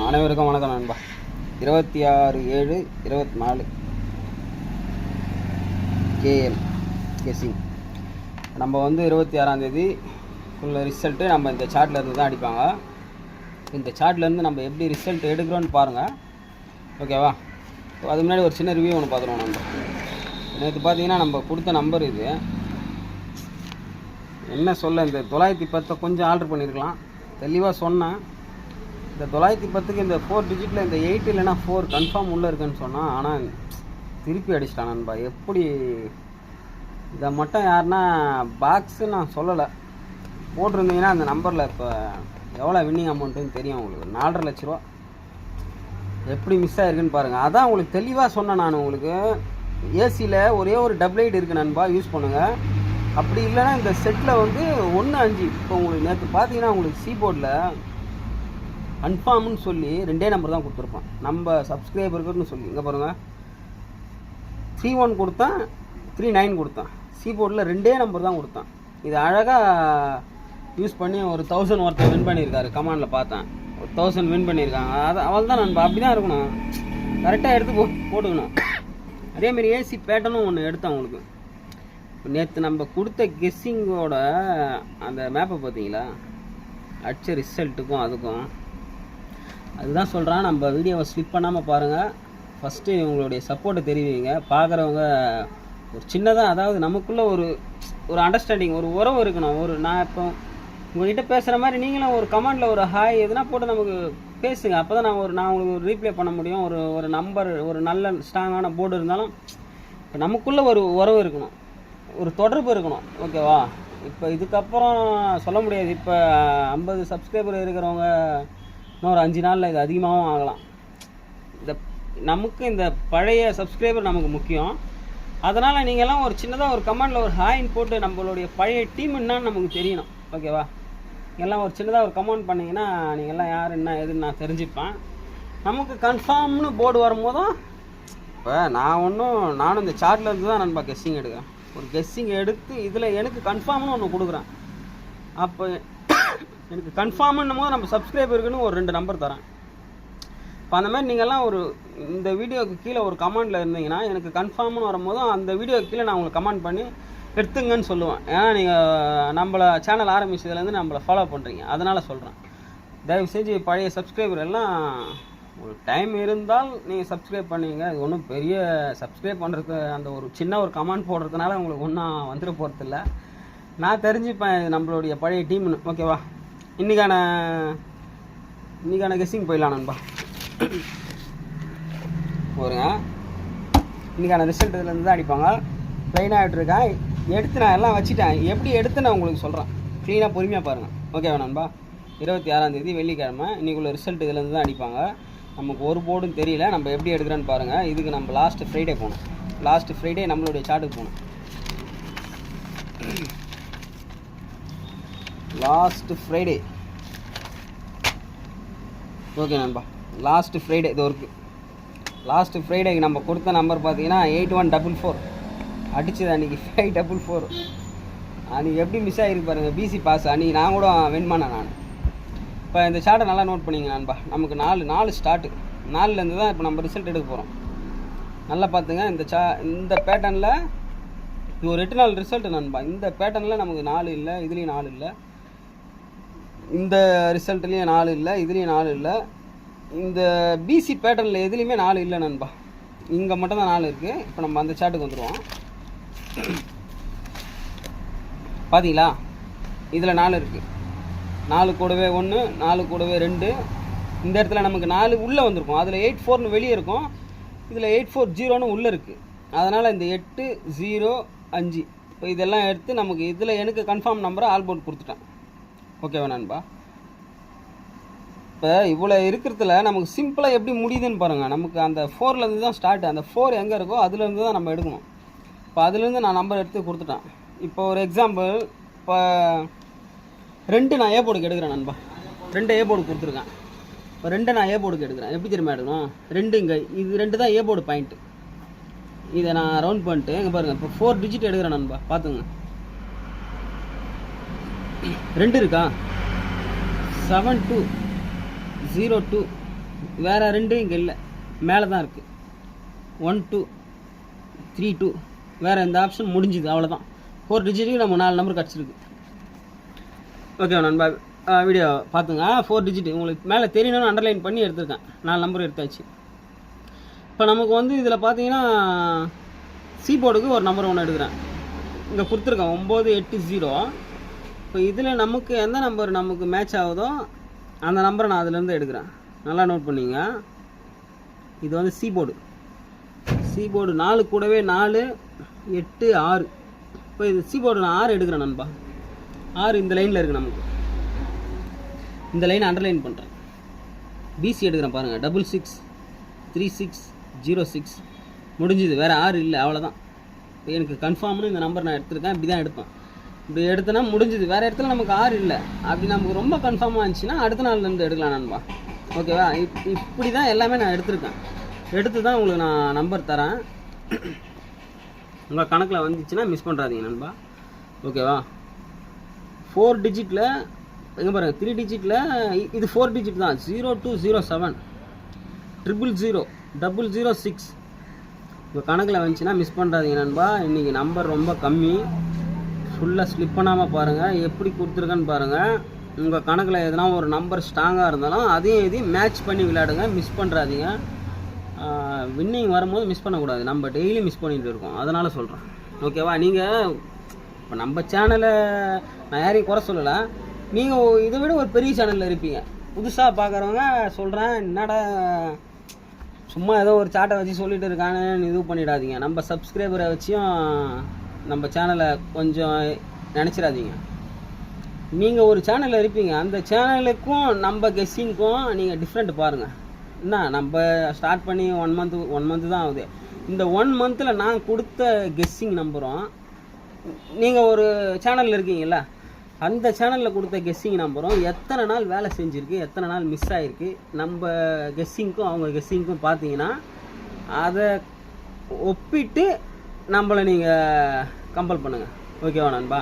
அனைவருக்கும் வணக்கம் நண்பா. 26/7/24 KL கெஸ்ஸிங். நம்ம 26ஆம் தேதி உள்ள ரிசல்ட்டு நம்ம இந்த சார்ட்லேருந்து தான் அடிப்பாங்க. இந்த சார்ட்லேருந்து நம்ம எப்படி ரிசல்ட் எடுக்கிறோன்னு பாருங்கள், ஓகேவா? அது முன்னாடி ஒரு சின்ன ரிவ்யூ ஒன்று பார்த்துருவோம். நம்ம நேற்று பார்த்தீங்கன்னா நம்ம கொடுத்த நம்பர் இது என்ன சொல்ல, இந்த 910 கொஞ்சம் ஆர்டர் பண்ணியிருக்கலாம். தெளிவாக சொன்னேன். இந்த 910க்கு இந்த 4 டிஜிட்டில் இந்த 8 இல்லைனா 4 கன்ஃபார்ம் உள்ளே இருக்குன்னு சொன்னால், ஆனால் திருப்பி அடிச்சிட்டான் நண்பா. எப்படி இதை மட்டும் யாருன்னா பாக்ஸு நான் சொல்லலை போட்டிருந்தீங்கன்னா அந்த நம்பரில் இப்போ எவ்வளோ வின்னிங் அமௌண்ட்டுன்னு தெரியும் உங்களுக்கு. 4.5 லட்ச ரூபா எப்படி மிஸ் ஆகிருக்குன்னு பாருங்கள். அதான் உங்களுக்கு தெளிவாக சொன்னேன் நான். உங்களுக்கு ஏசியில் ஒரே ஒரு டபுள் எய்ட் இருக்குது நண்பா, யூஸ் பண்ணுங்கள். அப்படி இல்லைன்னா இந்த செட்டில் 1-5 இப்போ உங்களுக்கு நேற்று பார்த்தீங்கன்னா உங்களுக்கு சீபோர்டில் கன்ஃபார்ம்னு சொல்லி 2 நம்பர் தான் கொடுத்துருப்பான் நம்ம சப்ஸ்கிரைபருக்குன்னு சொல்லி. இங்கே பாருங்கள், 3-1 கொடுத்தான், 3-9 கொடுத்தான். சீபோர்டில் 2 நம்பர் தான் கொடுத்தான். இது அழகாக யூஸ் பண்ணி ஒரு 1000 ஒருத்தர் வின் பண்ணியிருக்காரு. கமாண்டில் பார்த்தேன், ஒரு 1000 வின் பண்ணியிருக்காங்க. அது அவள் தான் நண்பா. அப்படி தான் இருக்கணும், கரெக்டாக எடுத்து போட்டுக்கணும். அதேமாரி ஏசி பேட்டர்னும் ஒன்று எடுத்தேன் உங்களுக்கு. நேற்று நம்ம கொடுத்த கெஸ்ஸிங்கோட அந்த மேப்பை பார்த்தீங்களா, அடிச்ச ரிசல்ட்டுக்கும் அதுக்கும். அதுதான் சொல்கிறேன், நம்ம வீடியோவை ஸ்லிப் பண்ணாமல் பாருங்கள். ஃபஸ்ட்டு உங்களுடைய சப்போர்ட்டை தெரிவிங்க. பார்க்குறவங்க ஒரு சின்னதாக, அதாவது நமக்குள்ளே ஒரு அண்டர்ஸ்டாண்டிங், ஒரு உறவு இருக்கணும். நான் இப்போ உங்கள்கிட்ட பேசுகிற மாதிரி நீங்களும் ஒரு கமெண்டில் ஒரு ஹாய் எதுனா போட்டு நமக்கு பேசுங்க. அப்போ தான் நான் உங்களுக்கு ஒரு ரீப்ளே பண்ண முடியும். ஒரு நம்பர், ஒரு நல்ல ஸ்ட்ராங்கான போர்டு இருந்தாலும் இப்போ நமக்குள்ளே ஒரு உறவு இருக்கணும், ஒரு தொடர்பு இருக்கணும், ஓகேவா? இப்போ இதுக்கப்புறம் சொல்ல முடியாது. இப்போ 50 சப்ஸ்கிரைபர் இருக்கிறவங்க இன்னும் ஒரு 5 நாளில் இது அதிகமாகவும் ஆகலாம். நமக்கு இந்த பழைய சப்ஸ்கிரைபர் நமக்கு முக்கியம். அதனால் நீங்கள்லாம் ஒரு சின்னதாக ஒரு கமெண்டில் ஒரு ஹாய்ன்னு போட்டு நம்மளுடைய பழைய டீம் என்னான்னு நமக்கு தெரியணும், ஓகேவா? எல்லாம் ஒரு சின்னதாக ஒரு கமெண்ட் பண்ணிங்கன்னா நீங்கள்லாம் யார் என்ன எதுன்னு நான் தெரிஞ்சுப்பேன். நமக்கு கன்ஃபார்ம்னு போர்டு வரும்போதும் இப்போ நானும் இந்த சார்ட்டில் இருந்து தான் நண்பா கெஸ்ஸிங் எடுக்கிறேன். ஒரு கெஸ்ஸிங் எடுத்து இதில் எனக்கு கன்ஃபார்ம்னு ஒன்று கொடுக்குறேன். அப்போ எனக்கு கன்ஃபார்ம்னும் போது நம்ம சப்ஸ்கிரைபருக்குன்னு ஒரு 2 நம்பர் தரேன். இப்போ அந்த மாதிரி நீங்கள்லாம் இந்த வீடியோவுக்கு கீழே ஒரு கமெண்டில் இருந்தீங்கன்னா எனக்கு கன்ஃபார்ம்னு வரும்போதும் அந்த வீடியோக்கு கீழே நான் உங்களுக்கு கமெண்ட் பண்ணி எடுத்துங்கன்னு சொல்லுவேன். ஏன்னா நீங்கள் நம்மளை சேனல் ஆரம்பிச்சதுலேருந்து நம்மளை ஃபாலோ பண்ணுறீங்க, அதனால் சொல்கிறேன். தயவு செஞ்சு பழைய சப்ஸ்கிரைபர் எல்லாம் ஒரு டைம் இருந்தால் நீங்கள் சப்ஸ்கிரைப் பண்ணுவீங்க. அது ஒன்றும் பெரிய சப்ஸ்கிரைப் பண்ணுறது, அந்த ஒரு சின்ன ஒரு கமெண்ட் போடுறதுனால உங்களுக்கு ஒன்றும் வந்துட போகிறதில்ல. நான் தெரிஞ்சுப்பேன் நம்மளுடைய பழைய டீம்னு, ஓகேவா? இன்றைக்கான கெஸ்ஸிங் போயிடலாம் நண்பா. போருங்க, இன்றைக்கான ரிசல்ட் இதுலேருந்து தான் அடிப்பாங்க. ப்ளைனாக ஆகிட்டுருக்கேன், எடுத்து நான் எல்லாம் வச்சுட்டேன். எப்படி எடுத்து நான் உங்களுக்கு சொல்கிறேன், க்ளீனாக பொறுமையாக பாருங்கள், ஓகேவா நண்பா? 26ஆம் தேதி வெள்ளிக்கிழமை இன்றைக்குள்ள ரிசல்ட் இதுலேருந்து தான் அடிப்பாங்க. நமக்கு ஒரு போர்டும் தெரியல, நம்ம எப்படி எடுக்கிறேன்னு பாருங்கள். இதுக்கு நம்ம லாஸ்ட் ஃப்ரைடே போகணும். லாஸ்ட் ஃப்ரைடே நம்மளுடைய சார்ட்டுக்கு போகணும். லாஸ்ட் ஃப்ரைடே, ஓகே நண்பா. லாஸ்ட் ஃப்ரைடே இது இருக்குது. லாஸ்ட் ஃப்ரைடேக்கு நம்ம கொடுத்த நம்பர் பார்த்தீங்கன்னா 8144. அடிச்சது அன்றைக்கி 544. அன்றைக்கி எப்படி மிஸ் ஆகிருக்கு பாருங்கள், பிசி பாஸ். அன்றைக்கி நான் கூட வின் பண்ணேன் நான். இப்போ இந்த சார்ட்டை நல்லா நோட் பண்ணிங்க நண்பா. நமக்கு 4 ஸ்டார்ட்டு, 4லேருந்து தான் இப்போ நம்ம ரிசல்ட் எடுக்க போகிறோம். நல்லா பார்த்துங்க. இந்த பேட்டர்னில் இது ஒரு 8 நாள் ரிசல்ட்டு நண்பா. இந்த பேட்டர்னில் நமக்கு 4 இல்லை, இதுலேயும் 4 இல்லை. இந்த ரிசல்ட்லேயும் 4 இல்லை, இதுலேயும் 4 இல்லை. இந்த பிசி பேட்டர்னில் எதுலேயுமே 4 இல்லை நண்பா. இங்கே மட்டும் தான் 4 இருக்குது. இப்போ நம்ம அந்த சார்ட்டுக்கு வந்துடுவோம். பார்த்தீங்களா, இதில் 4 இருக்குது. 4 கூடவே 1, 4 கூடவே 2. இந்த இடத்துல நமக்கு 4 உள்ளே வந்திருக்கும். அதில் 84ன்னு வெளியே இருக்கும், இதில் 840ன்னு உள்ளே இருக்குது. அதனால் இந்த 805 இப்போ இதெல்லாம் எடுத்து நமக்கு இதில் எனக்கு கன்ஃபார்ம் நம்பரை ஆல்போர்ட் கொடுத்துட்டேன், ஓகேவா நண்பா? இப்போ இவ்வளோ இருக்கிறதுல நமக்கு சிம்பிளாக எப்படி முடியுதுன்னு பாருங்கள். நமக்கு அந்த 4லேருந்து தான் ஸ்டார்ட். அந்த 4 எங்கே இருக்கோ அதுலேருந்து தான் நம்ம எடுக்கணும். இப்போ அதுலேருந்து நான் நம்பர் எடுத்து கொடுத்துட்டேன். இப்போ ஒரு எக்ஸாம்பிள், இப்போ 2 நான் ஏ போர்டுக்கு எடுக்கிறேன் நண்பா. 2 ஏ போர்டு கொடுத்துருக்கேன். இப்போ 2 நான் ஏ போர்டுக்கு எடுக்கிறேன். எப்படி தெரியுமா எடுக்கணும்? 2 இங்கே, இது 2 தான் ஏ போர்டு பாயிண்ட்டு. இதை நான் ரவுண்ட் பண்ணிட்டு இங்கே பாருங்கள். இப்போ 4 டிஜிட் எடுக்கிறேன் நண்பா, பார்த்துங்க. 2 இருக்கா, 7202 வேறு 2 இங்கே இல்லை, மேலே தான் இருக்குது. 1 2 3 2 வேறு இந்த ஆப்ஷன் முடிஞ்சுது, அவ்வளோதான். 4 டிஜிட்டுக்கு நம்ம 4 நம்பர் கிடச்சிருக்கு. ஓகே நண்பா, வீடியோ பார்த்துங்க. 4 டிஜிட் உங்களுக்கு மேலே தெரியணும்னு அண்டர்லைன் பண்ணி எடுத்துருக்கேன். 4 நம்பர் எடுத்தாச்சு. இப்போ நமக்கு வந்து இதில் பார்த்தீங்கன்னா கீபோர்டுக்கு ஒரு நம்பர் ஒன்று எடுக்கிறேன். இங்கே கொடுத்துருக்கேன் 980. இப்போ இதில் நமக்கு எந்த நம்பர் நமக்கு மேட்ச் ஆகுதோ அந்த நம்பரை நான் அதிலேருந்து எடுக்கிறேன். நல்லா நோட் பண்ணிங்க. இது வந்து கீபோர்டு 4 கூடவே 4 8 6. இப்போ இது கீபோர்டு நான் 6 எடுக்கிறேன் நண்பா. 6 இந்த லைனில் இருக்குது. நமக்கு இந்த லைன் அண்டர்லைன் பண்ணுறேன். பிசி எடுக்கிறேன் பாருங்கள். 66 36 06 முடிஞ்சுது. வேறு 6 இல்லை, அவ்வளோதான். இப்போ எனக்கு கன்ஃபார்ம்னு இந்த நம்பர் நான் எடுத்துருக்கேன். இப்படி தான் எடுப்பேன். இப்படி எடுத்தனா முடிஞ்சுது. வேறு இடத்துல நமக்கு 6 இல்லை. அப்படி நமக்கு ரொம்ப கன்ஃபார்மாக இருந்துச்சுன்னா அடுத்த நாள்லேருந்து எடுக்கலாம் நண்பா. ஓகேவா? இப்படி தான் எல்லாமே நான் எடுத்திருக்கேன். எடுத்து தான் உங்களுக்கு நான் நம்பர் தரேன். உங்கள் கணக்கில் வந்துச்சுன்னா மிஸ் பண்ணுறாதீங்க நண்பா. ஓகேவா? 4 டிஜிட்டில் எங்கே பாருங்கள், 3 டிஜிட்டில் இது 4 டிஜிட் தான். 0207 000 006. உங்கள் கணக்கில் வந்துச்சுன்னா மிஸ் பண்ணுறாதீங்க நண்பா. இன்றைக்கி நம்பர் ரொம்ப கம்மி. ஃபுல்லாக ஸ்லிப் பண்ணாமல் பாருங்கள். எப்படி கொடுத்துருக்கேன்னு பாருங்கள். உங்கள் கணக்கில் எதனா ஒரு நம்பர் ஸ்ட்ராங்காக இருந்தாலும் அதையும் மேட்ச் பண்ணி விளையாடுங்க. மிஸ் பண்ணுறாதீங்க. வின்னிங் வரும்போது மிஸ் பண்ணக்கூடாது. நம்ம டெய்லி மிஸ் பண்ணிகிட்டு இருக்கோம், அதனால் சொல்கிறேன். ஓகேவா? நீங்கள் இப்போ நம்ம சேனலை நான் யாரையும் குறை சொல்லலை. நீங்கள் இதை விட ஒரு பெரிய சேனலில் இருப்பீங்க. புதுசாக பார்க்குறவங்க சொல்கிறேன், என்னடா சும்மா ஏதோ ஒரு சாட்டை வச்சு சொல்லிட்டு இருக்கானு இது பண்ணிடாதீங்க. நம்ம சப்ஸ்கிரைபரை வச்சியும் நம்ம சேனலை கொஞ்சம் நினச்சிடாதீங்க. நீங்கள் ஒரு சேனலில் இருப்பீங்க, அந்த சேனலுக்கும் நம்ம கெஸ்ஸிங்க்கும் நீங்கள் டிஃப்ரெண்ட் பாருங்கள். என்ன, நம்ம ஸ்டார்ட் பண்ணி 1 மந்த்து தான் ஆகுது. இந்த 1 மந்தில் நான் கொடுத்த கெஸ்ஸிங் நம்பரும் நீங்கள் ஒரு சேனலில் இருக்கீங்கள, அந்த சேனலில் கொடுத்த கெஸ்ஸிங் நம்பரும் எத்தனை நாள் வேலை செஞ்சுருக்கு, எத்தனை நாள் மிஸ் ஆகிருக்கு, நம்ம கெஸ்ஸிங்க்கும் அவங்க கெஸ்ஸிங்க்கும் பார்த்தீங்கன்னா அதை ஒப்பிட்டு நம்மளை நீங்கள் கம்பல் பண்ணுங்கள். ஓகேவா நண்பா?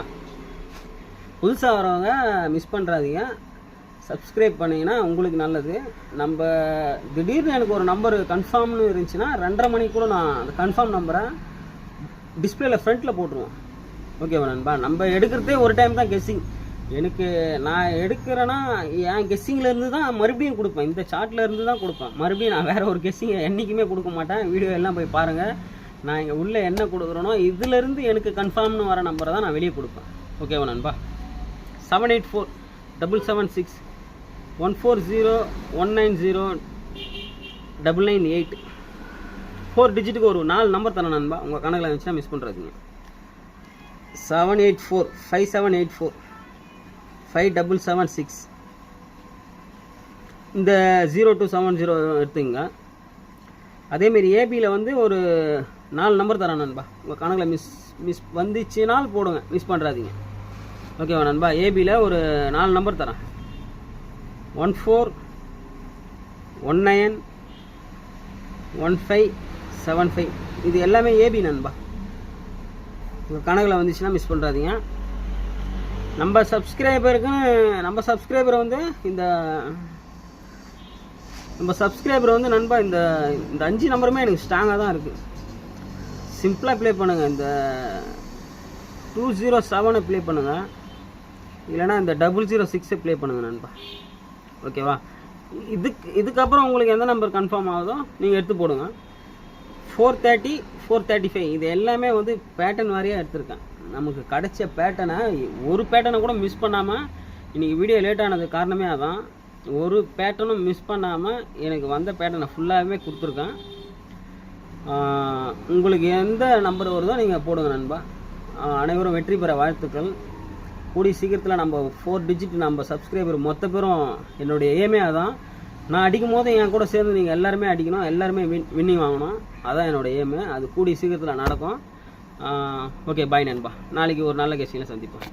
புதுசாக வரவங்க மிஸ் பண்ணுறாதீங்க. சப்ஸ்கிரைப் பண்ணிங்கன்னா உங்களுக்கு நல்லது. நம்ம திடீர்னு எனக்கு ஒரு நம்பர் கன்ஃபார்ம்னு இருந்துச்சுன்னா 2:30 மணிக்கு கூட நான் அந்த கன்ஃபார்ம் நம்பரை டிஸ்பிளேல ஃப்ரண்ட்டில் போட்டுருவோம். ஓகேவா நண்பா? நம்ம எடுக்கிறதே ஒரு டைம் தான் கெஸ்ஸிங். எனக்கு நான் எடுக்கிறேன்னா என் கெஸ்ஸிங்லேருந்து தான் மறுபடியும் கொடுப்பேன். இந்த சார்ட்லேருந்து தான் கொடுப்பேன். மறுபடியும் நான் வேறு ஒரு கெஸ்ஸிங் என்றைக்குமே கொடுக்க மாட்டேன். வீடியோ எல்லாம் போய் பாருங்கள். நான் இங்கே உள்ளே என்ன கொடுக்குறேனோ இதிலேருந்து எனக்கு கன்ஃபார்ம்னு வர நம்பரை தான் நான் வெளியே கொடுப்பேன். ஓகேவா நண்பா? 784 776 140 190 998. 4 டிஜிட்டுக்கு ஒரு 4 நம்பர் தரேன் நண்பா. உங்கள் கணக்கில் இருந்துச்சுன்னா மிஸ் பண்ணுறாதீங்க. 784 5784 5776. இந்த 0270 எடுத்துங்க. அதேமாரி ஏபியில் வந்து ஒரு 4 நம்பர் தரேன் நண்பா. உங்கள் கணக்கில் மிஸ் வந்துச்சுனால் போடுங்க, மிஸ் பண்ணுறாதீங்க. ஓகேவா நண்பா? ஏபியில் ஒரு 4 நம்பர் தரேன். 14 19 1575. இது எல்லாமே ஏபி நண்பா. உங்கள் கணக்கில் வந்துச்சுன்னா மிஸ் பண்ணுறாதீங்க. நம்ம சப்ஸ்கிரைபரை வந்து நம்ம சப்ஸ்கிரைபர் வந்து நண்பா இந்த 5 நம்பருமே எனக்கு ஸ்ட்ராங்காக தான் இருக்குது. சிம்பிளாக ப்ளே பண்ணுங்கள். இந்த 207 ப்ளே பண்ணுங்கள், இல்லைனா இந்த 006 ப்ளே பண்ணுங்கள் நண்பா. ஓகேவா? இதுக்கப்புறம் உங்களுக்கு எந்த நம்பர் கன்ஃபார்ம் ஆகுதோ நீங்கள் எடுத்து போடுங்க. 430 435 இது எல்லாமே வந்து பேட்டர்ன் வாரியாக எடுத்திருக்கேன். நமக்கு கிடைச்ச பேட்டர்னை ஒரு பேட்டர்னை கூட மிஸ் பண்ணாமல், இன்றைக்கி வீடியோ லேட் ஆனது காரணமே அதான். ஒரு பேட்டர்னும் மிஸ் பண்ணாமல் எனக்கு வந்த பேட்டர்னை ஃபுல்லாகவே கொடுத்துருக்கேன். உங்களுக்கு எந்த நம்பர் வருதோ நீங்கள் போடுங்க நண்பா. அனைவரும் வெற்றி பெற வாழ்த்துக்கள். கூடிய சீக்கிரத்தில் நம்ம 4 டிஜிட் நம்ம சப்ஸ்கிரைபர் மொத்த பேரும் என்னுடைய ஏமே அதான். நான் அடிக்கும் போது என் கூட சேர்ந்து நீங்கள் எல்லாருமே அடிக்கணும், எல்லாருமே வின்னிங் வாங்கணும். அதான் என்னோடய ஏமு. அது கூடிய சீக்கிரத்தில் நடக்கும். ஓகே, பாய் நண்பா. நாளைக்கு ஒரு நல்ல கெஸ்டிங்கில் சந்திப்போம்.